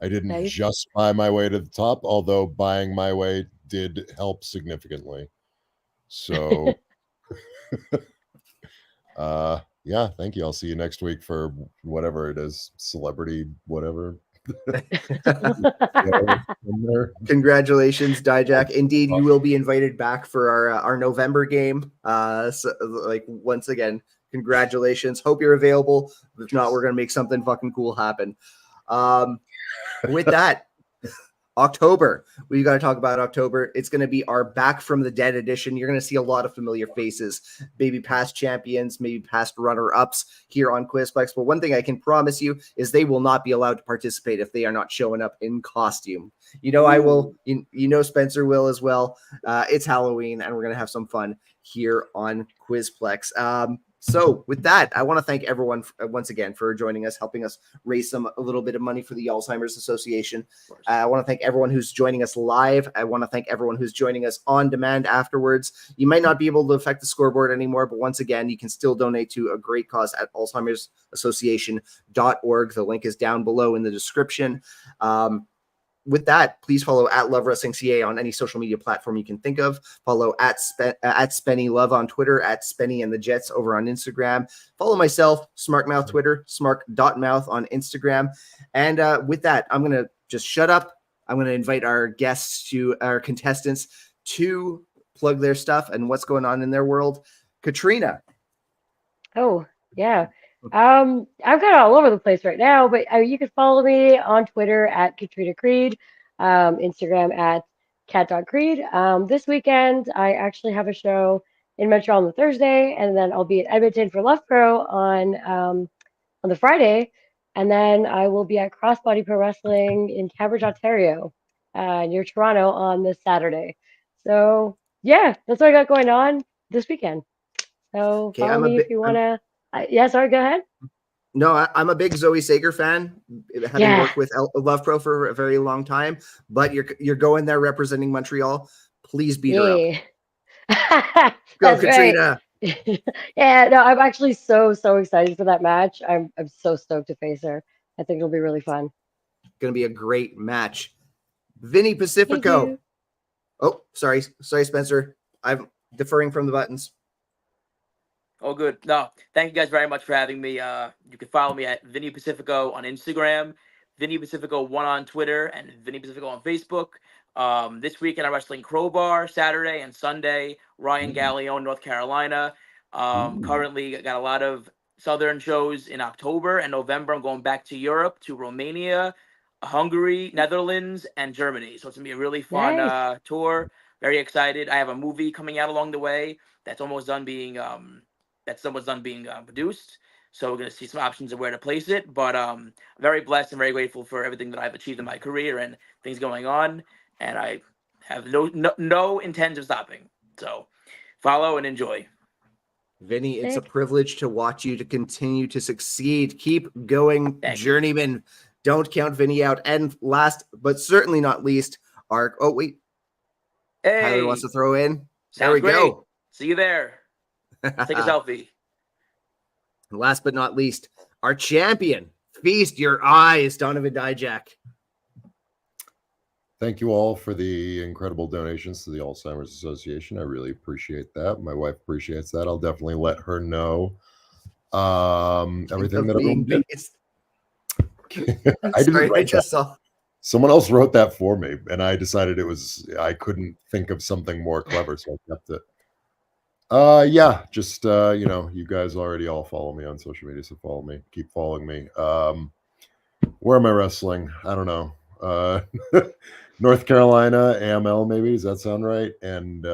I didn't Nice. just buy my way to the top, although buying my way did help significantly. So, yeah, thank you. I'll see you next week for whatever it is, celebrity, whatever. Congratulations, Dijak. Indeed, you will be invited back for our November game. So, like, once again, congratulations. Hope you're available. If not, we're gonna make something fucking cool happen. With that, October, we got to talk about October. It's going to be our Back from the Dead edition. You're going to see a lot of familiar faces, maybe past champions, maybe past runner-ups here on Quizplex. But one thing I can promise you is they will not be allowed to participate if they are not showing up in costume. You know, I will. You know, Spencer will as well. It's Halloween, and we're going to have some fun here on Quizplex. So with that, I want to thank everyone once again for joining us, helping us raise a little bit of money for the Alzheimer's Association. I want to thank everyone who's joining us live. I want to thank everyone who's joining us on demand afterwards. You might not be able to affect the scoreboard anymore, but once again, you can still donate to a great cause at alzheimersassociation.org. The link is down below in the description. With that, please follow at Love Wrestling CA on any social media platform you can think of. Follow at Spenny Love on Twitter, at Spenny and the Jets over on Instagram. Follow myself, Smarkmouth Twitter, Smark.mouth on Instagram. And with that, I'm going to just shut up. I'm going to invite our contestants to plug their stuff and what's going on in their world. Katrina. Oh, yeah. I've got it all over the place right now, but you can follow me on Twitter at Katrina Creed, Instagram at cat.creed. This weekend, I actually have a show in Montreal on the Thursday, and then I'll be at Edmonton for Love Pro on the Friday, and then I will be at Crossbody Pro Wrestling in Cambridge, Ontario, near Toronto on this Saturday. So, yeah, that's what I got going on this weekend. So follow me if you want to. Yeah, sorry, go ahead. No, I'm a big Zoe Sager fan, having worked with Love Pro for a very long time. But you're going there representing Montreal. Please beat her up. Go, Katrina. Right. Yeah, no, I'm actually so excited for that match. I'm so stoked to face her. I think it'll be really fun. Going to be a great match. Vinny Pacifico. Oh, sorry, Spencer. I'm deferring from the buttons. Oh, good. No, thank you guys very much for having me. You can follow me at Vinny Pacifico on Instagram, Vinny Pacifico 1 on Twitter, and Vinny Pacifico on Facebook. This weekend I'm wrestling Crowbar Saturday and Sunday, Ryan Gallione, North Carolina. Currently got a lot of Southern shows in October and November. I'm going back to Europe, to Romania, Hungary, Netherlands, and Germany. So it's going to be a really fun tour. Very excited. I have a movie coming out along the way that's almost done being produced. So we're going to see some options of where to place it. But very blessed and very grateful for everything that I've achieved in my career and things going on. And I have no intent of stopping. So follow and enjoy. Vinny, it's a privilege to watch you to continue to succeed. Keep going, journeyman. Don't count Vinny out. And last, but certainly not least, Tyler wants to throw in. There we go. See you there. Take a selfie. Last but not least, our champion. Feast your eyes, Donovan Dijak. Thank you all for the incredible donations to the Alzheimer's Association. I really appreciate that. My wife appreciates that. I'll definitely let her know everything that I'm doing. I didn't write that. Someone else wrote that for me, and I decided I couldn't think of something more clever, so I kept it. Yeah, just you guys already all follow me on social media, so follow me. Keep following me. Where am I wrestling? I don't know. North Carolina, AML, maybe. Does that sound right? And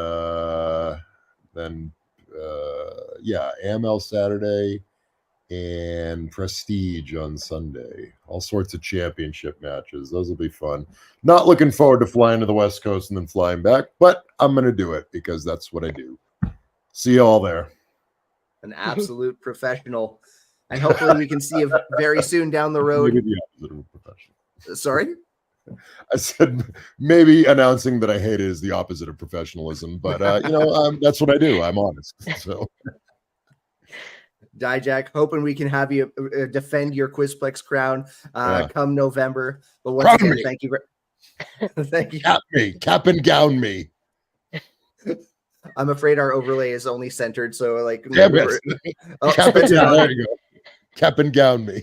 then, AML Saturday and Prestige on Sunday. All sorts of championship matches. Those will be fun. Not looking forward to flying to the West Coast and then flying back, but I'm going to do it because that's what I do. See you all there. An absolute professional. And hopefully we can see you very soon down the road. Maybe the opposite of a professional. Sorry? I said maybe announcing that I hate it is the opposite of professionalism, but that's what I do. I'm honest. So, Dijak, hoping we can have you defend your Quizplex crown come November. But once Crown again, me. thank you. Thank you. Cap and gown me. I'm afraid our overlay is only centered, so like. Damn it. Cap and gown. There you go. Cap and gown me.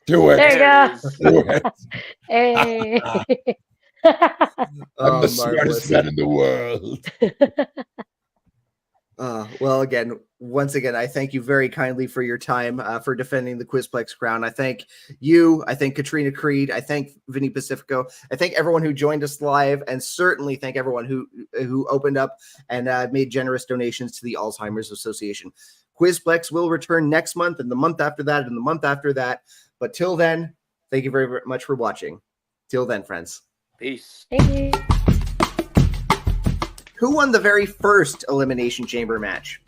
Do it. There you go. Do it. Hey. I'm the smartest man in the world. Well, once again, I thank you very kindly for your time for defending the Quizplex crown. I thank you. I thank Katrina Creed. I thank Vinny Pacifico. I thank everyone who joined us live, and certainly thank everyone who opened up and made generous donations to the Alzheimer's Association. Quizplex will return next month, and the month after that, and the month after that. But till then, thank you very, very much for watching. Till then, friends. Peace. Thank you. Who won the very first Elimination Chamber match?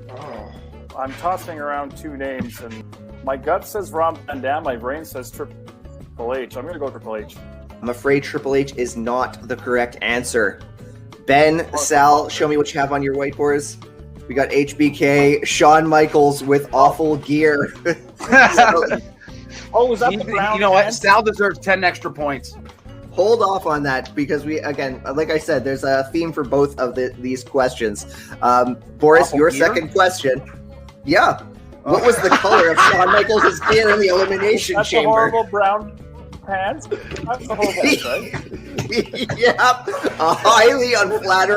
Oh, I'm tossing around two names, and my gut says Rob Van Dam, my brain says Triple H. I'm going to go Triple H. I'm afraid Triple H is not the correct answer. Ben, Sal, show me what you have on your whiteboards. We got HBK, Shawn Michaels with awful gear. Oh, was that the brown? You know what? Sal deserves 10 extra points. Hold off on that because we, again, like I said, there's a theme for both of these questions. Boris, Awful your gear? second question. Yeah. What was the color of Shawn Michaels' gear in the Elimination That's Chamber? the horrible brown pants. That's the horrible, right? Yep. A highly unflattering